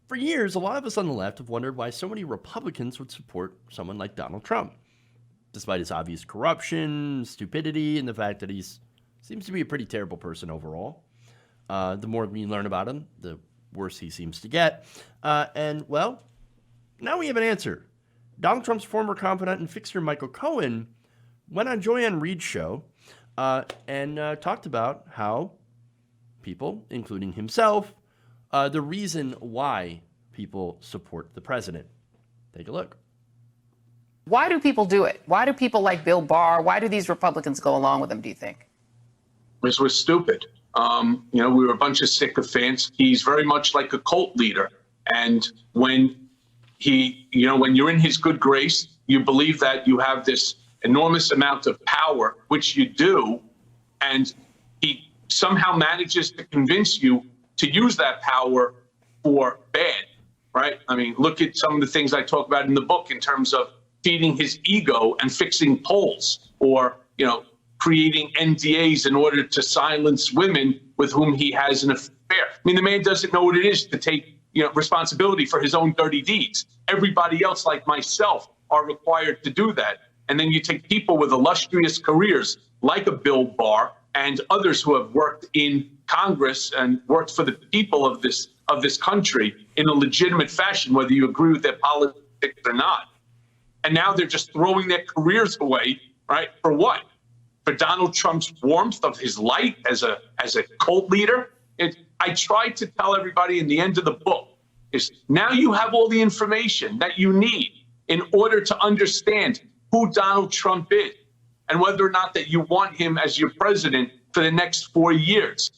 For years, a lot of us on the left have wondered why so many Republicans would support someone like Donald Trump, despite his obvious corruption, stupidity, and the fact that he's seems to be a pretty terrible person overall. The more we learn about him, the worse he seems to get. Well, now we have an answer. Donald Trump's former confidant and fixer Michael Cohen went on Joanne Reed's show and talked about how people, including himself, the reason why people support the president. Take a look. Why do people do it? Why do people like Bill Barr? Why do these Republicans go along with him, do you think? Because we're stupid. We were a bunch of sycophants. He's very much like a cult leader. And when when you're in his good grace, you believe that you have this enormous amount of power, which you do, and he somehow manages to convince you to use that power for bad, right? I mean, look at some of the things I talk about in the book in terms of feeding his ego and fixing polls, or, creating NDAs in order to silence women with whom he has an affair. I mean, the man doesn't know what it is to take responsibility for his own dirty deeds. Everybody else, like myself, are required to do that. And then you take people with illustrious careers like a Bill Barr and others who have worked in Congress and worked for the people of this country in a legitimate fashion, whether you agree with their politics or not. And now they're just throwing their careers away, right? For what? For Donald Trump's warmth of his light as a cult leader? I tried to tell everybody in the end of the book is now you have all the information that you need in order to understand who Donald Trump is and whether or not that you want him as your president for the next 4 years.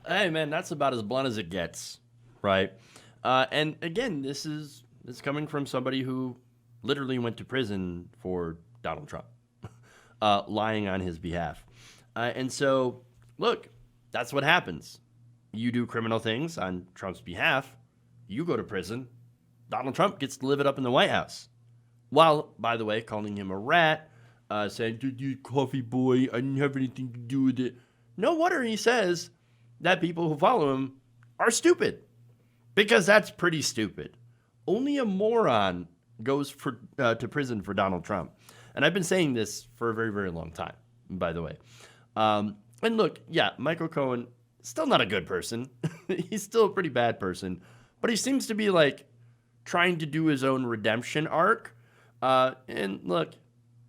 Hey, man, that's about as blunt as it gets, right? And again, this is coming from somebody who literally went to prison for Donald Trump, lying on his behalf. And so, look, that's what happens. You do criminal things on Trump's behalf, you go to prison, Donald Trump gets to live it up in the White House. While, by the way, calling him a rat, saying, "You coffee boy, I didn't have anything to do with it." No wonder he says that people who follow him are stupid, because that's pretty stupid. Only a moron goes to prison for Donald Trump. And I've been saying this for a very, very long time, by the way. And look, yeah, Michael Cohen, still not a good person. He's still a pretty bad person. But he seems to be like trying to do his own redemption arc. And look,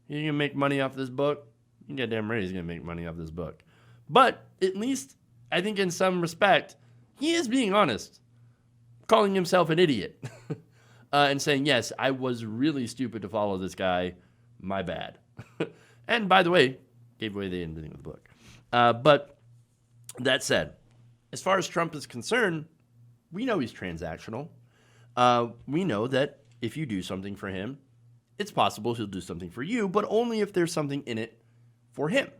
you're going to make money off this book? You goddamn right he's going to make money off this book. But at least, I think in some respect, he is being honest, calling himself an idiot. And saying, yes, I was really stupid to follow this guy. My bad. And by the way, gave away the ending of the book. But that said, as far as Trump is concerned, we know he's transactional. We know that if you do something for him, it's possible he'll do something for you, but only if there's something in it for him,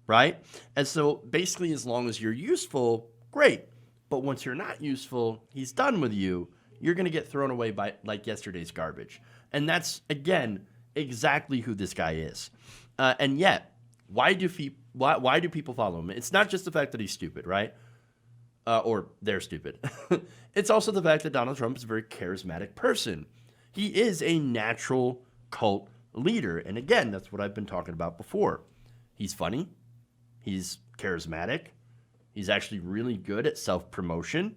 right? And so basically, as long as you're useful, great. But once you're not useful, he's done with you. You're going to get thrown away by like yesterday's garbage. And that's, again, exactly who this guy is. And yet, why do people follow him? It's not just the fact that he's stupid, right? Or they're stupid. It's also the fact that Donald Trump is a very charismatic person. He is a natural cult leader. And again, that's what I've been talking about before. He's funny. He's charismatic. He's actually really good at self-promotion.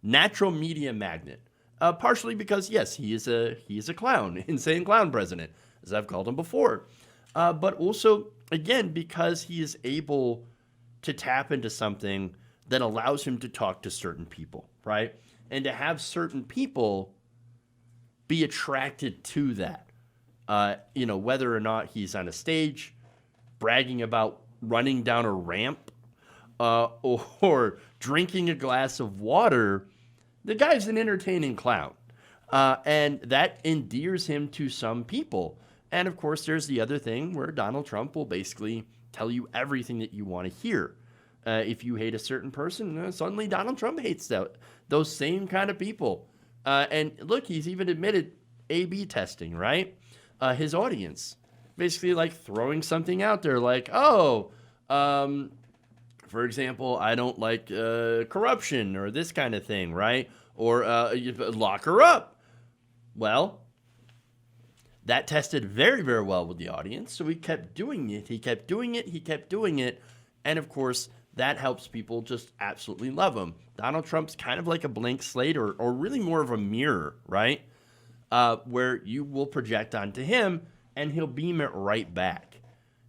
Natural media magnet. Partially because, yes, he is a clown, insane clown president, as I've called him before. But also, again, because he is able to tap into something that allows him to talk to certain people, right? And to have certain people be attracted to that. Whether or not he's on a stage bragging about running down a ramp or drinking a glass of water, the guy's an entertaining clown. And that endears him to some people. And of course, there's the other thing where Donald Trump will basically tell you everything that you want to hear. If you hate a certain person, suddenly Donald Trump hates those same kind of people. And look, he's even admitted A/B testing, right? His audience. Basically like throwing something out there like, For example, I don't like corruption or this kind of thing, right? Or lock her up. Well, that tested very, very well with the audience. So he kept doing it. He kept doing it. He kept doing it. And of course, that helps people just absolutely love him. Donald Trump's kind of like a blank slate or really more of a mirror, right? Where you will project onto him and he'll beam it right back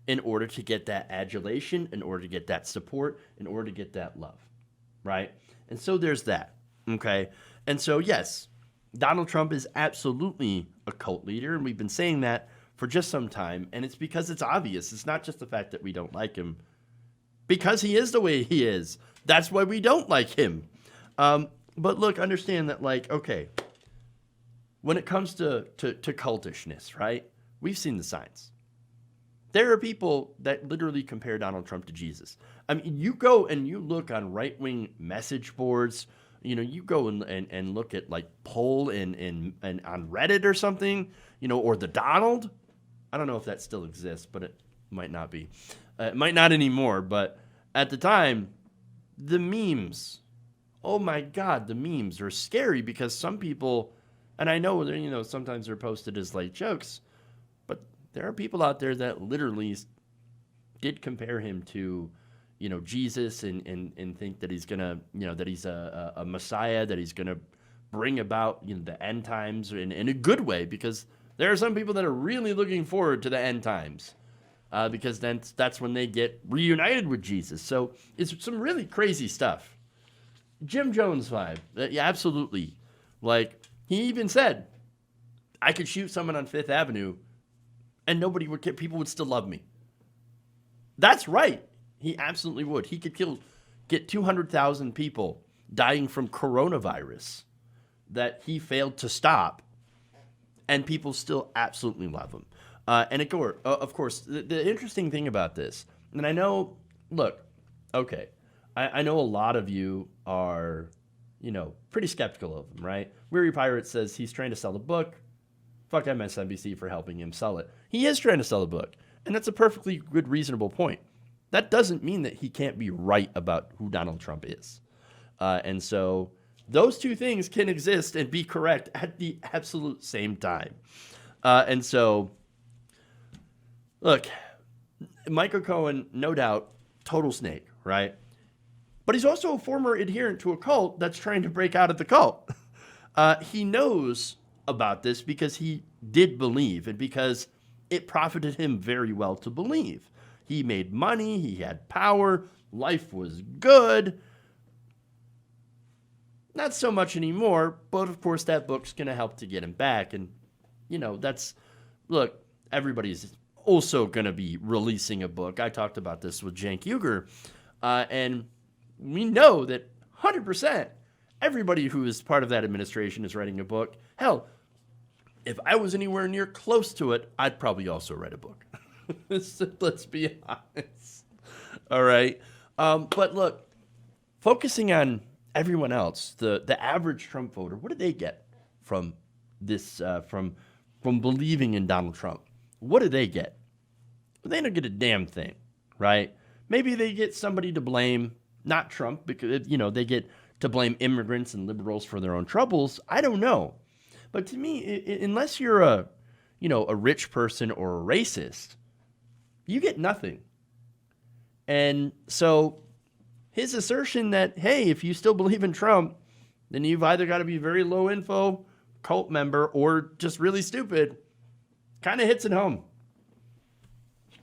in order to get that adulation, in order to get that support, in order to get that love, right? And so there's that, okay? And so, yes, Donald Trump is absolutely a cult leader, and we've been saying that for just some time, and it's because it's obvious. It's not just the fact that we don't like him, because he is the way he is. That's why we don't like him. But look, understand that, like, okay, when it comes to cultishness, right, we've seen the signs. There are people that literally compare Donald Trump to Jesus. I mean, you go and you look on right-wing message boards. You know, you go and look at like poll and on Reddit or something, you know, or the Donald. I don't know if that still exists, but it might not be. It might not anymore. But at the time, the memes, oh my God, the memes are scary because some people, and I know, you know, sometimes they're posted as like jokes, but there are people out there that literally did compare him to, you know, Jesus and think that he's going to, you know, that he's a Messiah, that he's going to bring about, you know, the end times in a good way, because there are some people that are really looking forward to the end times because then that's when they get reunited with Jesus. So it's some really crazy stuff. Jim Jones vibe. Yeah, absolutely. Like, he even said, I could shoot someone on Fifth Avenue and nobody would care. People would still love me. That's right. He absolutely would. He could get 200,000 people dying from coronavirus that he failed to stop, and people still absolutely love him. And of course, the interesting thing about this, and I know, look, okay, I know a lot of you are, you know, pretty skeptical of him, right? Weary Pirate says he's trying to sell a book. Fuck MSNBC for helping him sell it. He is trying to sell a book, and that's a perfectly good, reasonable point. That doesn't mean that he can't be right about who Donald Trump is. And so those two things can exist and be correct at the absolute same time. And so, look, Michael Cohen, no doubt, total snake, right? But he's also a former adherent to a cult that's trying to break out of the cult. He knows about this because he did believe and because it profited him very well to believe. He made money, he had power, life was good. Not so much anymore, but of course that book's going to help to get him back. And, you know, look, everybody's also going to be releasing a book. I talked about this with Cenk Uygur, and we know that 100% everybody who is part of that administration is writing a book. Hell, if I was anywhere near close to it, I'd probably also write a book. Let's be honest. All right. But look, focusing on everyone else, the average Trump voter, what did they get from this, from believing in Donald Trump? What do they get? Well, they don't get a damn thing, right? Maybe they get somebody to blame, not Trump, because, you know, they get to blame immigrants and liberals for their own troubles. I don't know. But to me, unless you're a rich person or a racist, you get nothing. And so his assertion that, hey, if you still believe in Trump, then you've either got to be very low info, cult member, or just really stupid, kind of hits it home.